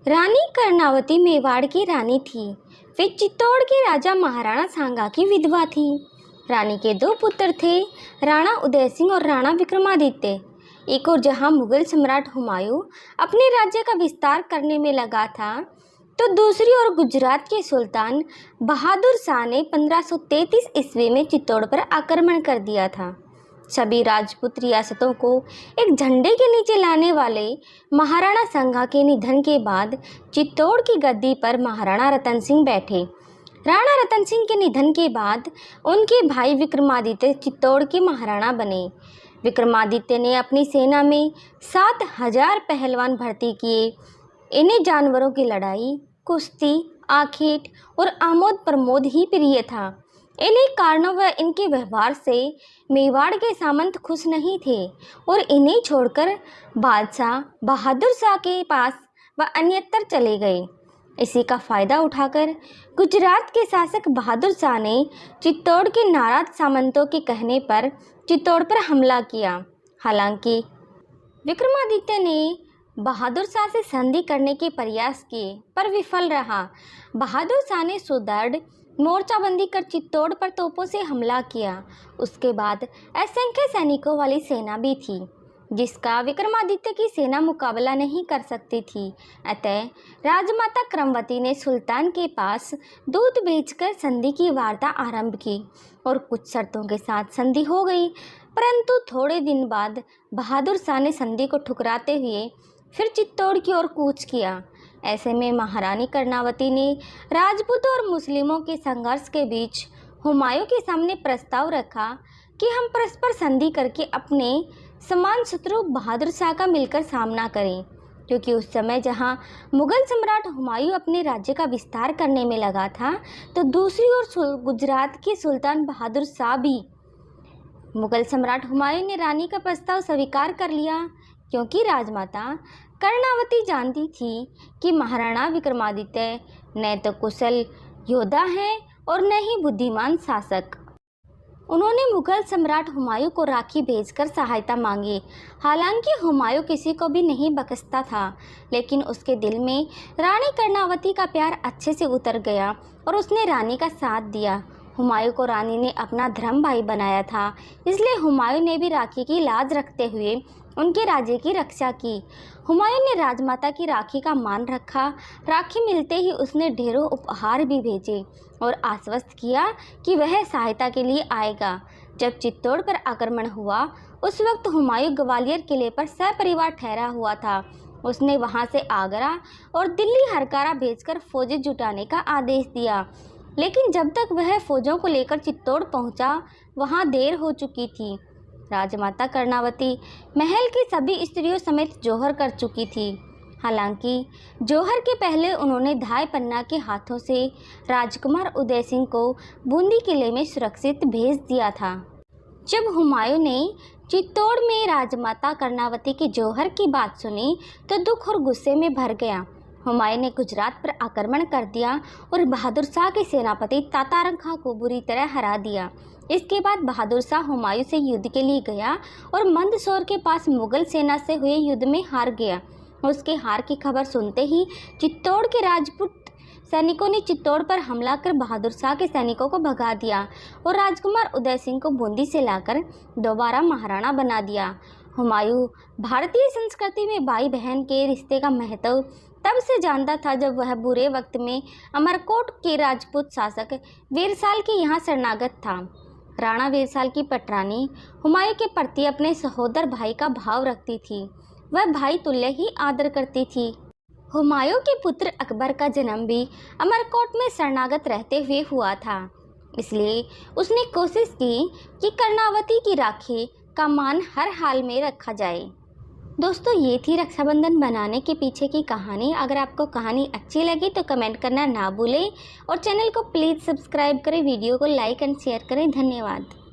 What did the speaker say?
रानी कर्णावती मेवाड़ की रानी थी। वे चित्तौड़ के राजा महाराणा सांगा की विधवा थी। रानी के दो पुत्र थे, राणा उदय सिंह और राणा विक्रमादित्य। एक और जहां मुगल सम्राट हुमायूं अपने राज्य का विस्तार करने में लगा था, तो दूसरी ओर गुजरात के सुल्तान बहादुर शाह ने 1533 ईस्वी में चित्तौड़ पर आक्रमण कर दिया था। सभी राजपूत रियासतों को एक झंडे के नीचे लाने वाले महाराणा सांगा के निधन के बाद चित्तौड़ की गद्दी पर महाराणा रतन सिंह बैठे। राणा रतन सिंह के निधन के बाद उनके भाई विक्रमादित्य चित्तौड़ के महाराणा बने। विक्रमादित्य ने अपनी सेना में 7000 पहलवान भर्ती किए। इन्हें जानवरों की लड़ाई, कुश्ती, आखेट और आमोद प्रमोद ही प्रिय था। इन्हीं कारणों व इनके व्यवहार से मेवाड़ के सामंत खुश नहीं थे और इन्हें छोड़कर बादशाह बहादुर शाह के पास व अन्यत्र चले गए। इसी का फायदा उठाकर गुजरात के शासक बहादुर शाह ने चित्तौड़ के नाराज सामंतों के कहने पर चित्तौड़ पर हमला किया। हालांकि विक्रमादित्य ने बहादुर शाह से संधि करने के प्रयास किए पर विफल रहा। बहादुर शाह ने सुदृढ़ मोर्चाबंदी कर चित्तौड़ पर तोपों से हमला किया। उसके बाद असंख्य सैनिकों वाली सेना भी थी, जिसका विक्रमादित्य की सेना मुकाबला नहीं कर सकती थी। अतः राजमाता क्रमवती ने सुल्तान के पास दूत भेजकर संधि की वार्ता आरंभ की और कुछ शर्तों के साथ संधि हो गई। परंतु थोड़े दिन बाद बहादुर शाह ने संधि को ठुकराते हुए फिर चित्तौड़ की ओर कूच किया। ऐसे में महारानी कर्णावती ने राजपूतों और मुस्लिमों के संघर्ष के बीच हुमायूं के सामने प्रस्ताव रखा कि हम परस्पर संधि करके अपने समान शत्रु बहादुर शाह का मिलकर सामना करें, क्योंकि उस समय जहां मुगल सम्राट हुमायूं अपने राज्य का विस्तार करने में लगा था, तो दूसरी ओर गुजरात के सुल्तान बहादुर शाह भी। मुगल सम्राट हुमायूं ने रानी का प्रस्ताव स्वीकार कर लिया, क्योंकि राजमाता कर्णावती जानती थी कि महाराणा विक्रमादित्य न तो कुशल योद्धा हैं और न ही बुद्धिमान शासक। उन्होंने मुगल सम्राट हुमायूं को राखी भेजकर सहायता मांगी। हालांकि हुमायूं किसी को भी नहीं बख्शता था, लेकिन उसके दिल में रानी कर्णावती का प्यार अच्छे से उतर गया और उसने रानी का साथ दिया। हुमायूं को रानी ने अपना धर्म भाई बनाया था, इसलिए हुमायूं ने भी राखी की लाज रखते हुए उनके राज्य की रक्षा की। हुमायूं ने राजमाता की राखी का मान रखा। राखी मिलते ही उसने ढेरों उपहार भी भेजे और आश्वस्त किया कि वह सहायता के लिए आएगा। जब चित्तौड़ पर आक्रमण हुआ, उस वक्त हुमायूं ग्वालियर किले पर सपरिवार ठहरा हुआ था। उसने वहां से आगरा और दिल्ली हरकारा भेजकर फौजें जुटाने का आदेश दिया, लेकिन जब तक वह फौजों को लेकर चित्तौड़ पहुंचा, वहां देर हो चुकी थी। राजमाता कर्णावती महल की सभी स्त्रियों समेत जौहर कर चुकी थी। हालांकि जौहर के पहले उन्होंने धाय पन्ना के हाथों से राजकुमार उदय सिंह को बूंदी किले में सुरक्षित भेज दिया था। जब हुमायूं ने चित्तौड़ में राजमाता कर्णावती के जौहर की बात सुनी, तो दुख और गुस्से में भर गया। हुमायूं ने गुजरात पर आक्रमण कर दिया और बहादुर शाह के सेनापति तातारंग खां को बुरी तरह हरा दिया। इसके बाद बहादुर शाह हुमायूं से युद्ध के लिए गया और मंदसौर के पास मुगल सेना से हुए युद्ध में हार गया। उसके हार की खबर सुनते ही चित्तौड़ के राजपूत सैनिकों ने चित्तौड़ पर हमला कर बहादुर शाह के सैनिकों को भगा दिया और राजकुमार उदय सिंह को बूंदी से लाकर दोबारा महाराणा बना दिया। हुमायूं भारतीय संस्कृति में भाई बहन के रिश्ते का महत्व तब से जानता था, जब वह बुरे वक्त में अमरकोट के राजपूत शासक वीरसाल के यहाँ शरणागत था। राणा वीरसाल की पटरानी हुमायूं के प्रति अपने सहोदर भाई का भाव रखती थी। वह भाई तुल्य ही आदर करती थी। हुमायूं के पुत्र अकबर का जन्म भी अमरकोट में शरणागत रहते हुए हुआ था, इसलिए उसने कोशिश की कि कर्णावती की राखी का मान हर हाल में रखा जाए। दोस्तों, ये थी रक्षाबंधन बनाने के पीछे की कहानी। अगर आपको कहानी अच्छी लगी तो कमेंट करना ना भूलें और चैनल को प्लीज़ सब्सक्राइब करें, वीडियो को लाइक एंड शेयर करें। धन्यवाद।